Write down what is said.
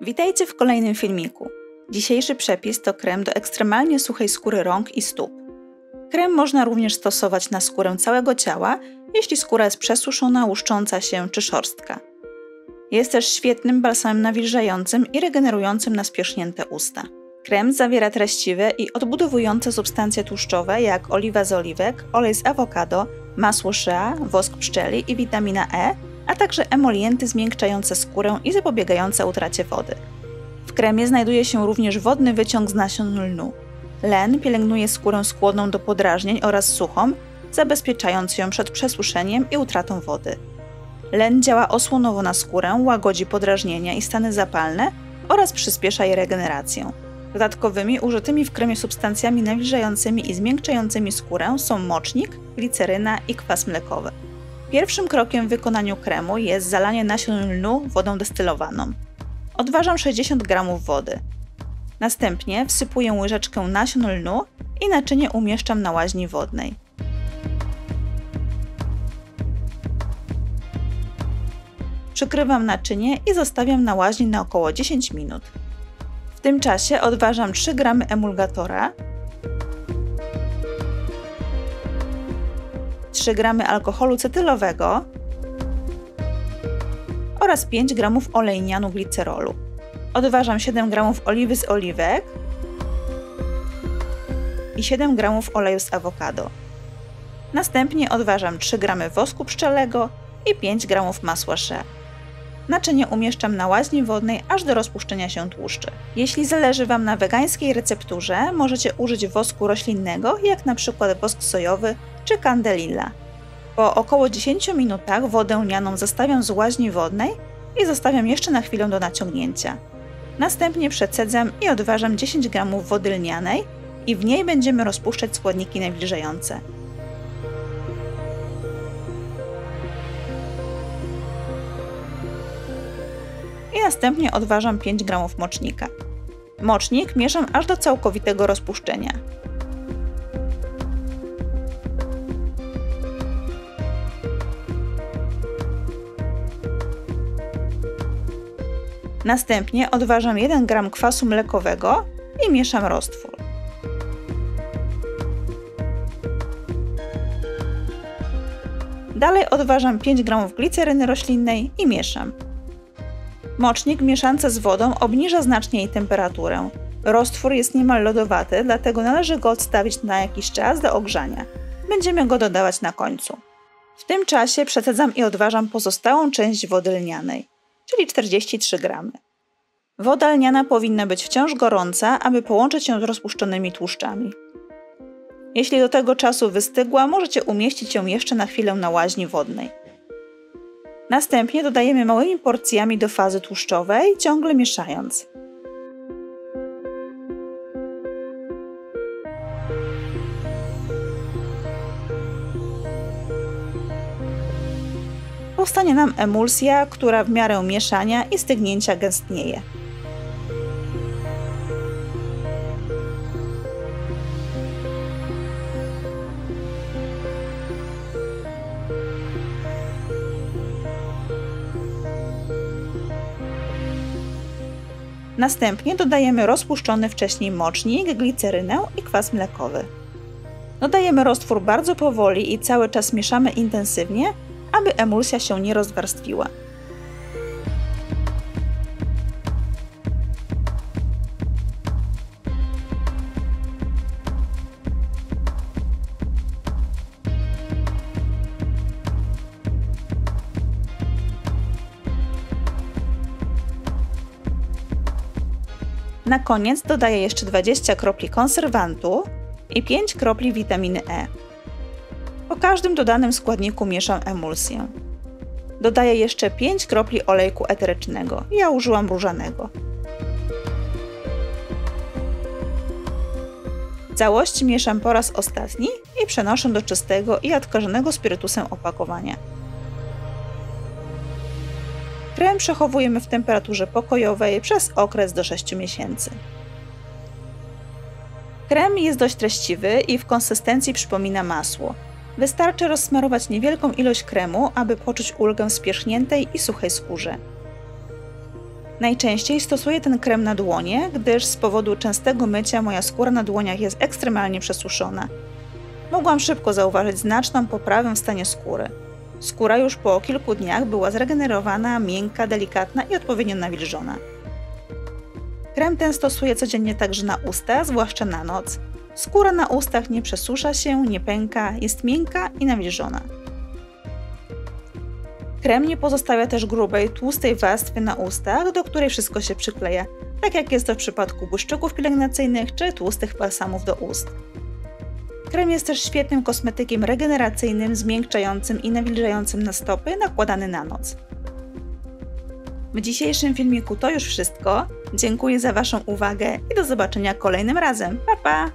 Witajcie w kolejnym filmiku. Dzisiejszy przepis to krem do ekstremalnie suchej skóry rąk i stóp. Krem można również stosować na skórę całego ciała, jeśli skóra jest przesuszona, łuszcząca się czy szorstka. Jest też świetnym balsamem nawilżającym i regenerującym na spierzchnięte usta. Krem zawiera treściwe i odbudowujące substancje tłuszczowe jak oliwa z oliwek, olej z awokado, masło shea, wosk pszczeli i witamina E, a także emolienty zmiękczające skórę i zapobiegające utracie wody. W kremie znajduje się również wodny wyciąg z nasion lnu. Len pielęgnuje skórę skłonną do podrażnień oraz suchą, zabezpieczając ją przed przesuszeniem i utratą wody. Len działa osłonowo na skórę, łagodzi podrażnienia i stany zapalne oraz przyspiesza jej regenerację. Dodatkowymi użytymi w kremie substancjami nawilżającymi i zmiękczającymi skórę są mocznik, gliceryna i kwas mlekowy. Pierwszym krokiem w wykonaniu kremu jest zalanie nasion lnu wodą destylowaną. Odważam 60 g wody. Następnie wsypuję łyżeczkę nasion lnu i naczynie umieszczam na łaźni wodnej. Przykrywam naczynie i zostawiam na łaźni na około 10 minut. W tym czasie odważam 3 g emulgatora, 3 g alkoholu cetylowego oraz 5 g olejnianu glicerolu. Odważam 7 g oliwy z oliwek i 7 g oleju z awokado. Następnie odważam 3 g wosku pszczelego i 5 g masła shea. Naczynie umieszczam na łaźni wodnej aż do rozpuszczenia się tłuszczy. Jeśli zależy Wam na wegańskiej recepturze, możecie użyć wosku roślinnego, jak np. wosk sojowy czy candelilla. Po około 10 minutach wodę lnianą zostawiam z łaźni wodnej i zostawiam jeszcze na chwilę do naciągnięcia. Następnie przecedzam i odważam 10 g wody lnianej i w niej będziemy rozpuszczać składniki nawilżające. I następnie odważam 5 g mocznika. Mocznik mieszam aż do całkowitego rozpuszczenia. Następnie odważam 1 g kwasu mlekowego i mieszam roztwór. Dalej odważam 5 g gliceryny roślinnej i mieszam. Mocznik w mieszance z wodą obniża znacznie jej temperaturę. Roztwór jest niemal lodowaty, dlatego należy go odstawić na jakiś czas do ogrzania. Będziemy go dodawać na końcu. W tym czasie przecedzam i odważam pozostałą część wody lnianej, czyli 43 g. Woda lniana powinna być wciąż gorąca, aby połączyć ją z rozpuszczonymi tłuszczami. Jeśli do tego czasu wystygła, możecie umieścić ją jeszcze na chwilę na łaźni wodnej. Następnie dodajemy małymi porcjami do fazy tłuszczowej, ciągle mieszając. Powstanie nam emulsja, która w miarę mieszania i stygnięcia gęstnieje. Następnie dodajemy rozpuszczony wcześniej mocznik, glicerynę i kwas mlekowy. Dodajemy roztwór bardzo powoli i cały czas mieszamy intensywnie, aby emulsja się nie rozwarstwiła. Na koniec dodaję jeszcze 20 kropli konserwantu i 5 kropli witaminy E. Po każdym dodanym składniku mieszam emulsję. Dodaję jeszcze 5 kropli olejku eterycznego. Ja użyłam różanego. Całość mieszam po raz ostatni i przenoszę do czystego i odkażonego spirytusem opakowania. Krem przechowujemy w temperaturze pokojowej przez okres do 6 miesięcy. Krem jest dość treściwy i w konsystencji przypomina masło. Wystarczy rozsmarować niewielką ilość kremu, aby poczuć ulgę w spierzchniętej i suchej skórze. Najczęściej stosuję ten krem na dłonie, gdyż z powodu częstego mycia moja skóra na dłoniach jest ekstremalnie przesuszona. Mogłam szybko zauważyć znaczną poprawę w stanie skóry. Skóra już po kilku dniach była zregenerowana, miękka, delikatna i odpowiednio nawilżona. Krem ten stosuję codziennie także na usta, zwłaszcza na noc. Skóra na ustach nie przesusza się, nie pęka, jest miękka i nawilżona. Krem nie pozostawia też grubej, tłustej warstwy na ustach, do której wszystko się przykleja, tak jak jest to w przypadku błyszczyków pielęgnacyjnych czy tłustych balsamów do ust. Krem jest też świetnym kosmetykiem regeneracyjnym, zmiękczającym i nawilżającym na stopy, nakładany na noc. W dzisiejszym filmiku to już wszystko. Dziękuję za Waszą uwagę i do zobaczenia kolejnym razem. Pa, pa!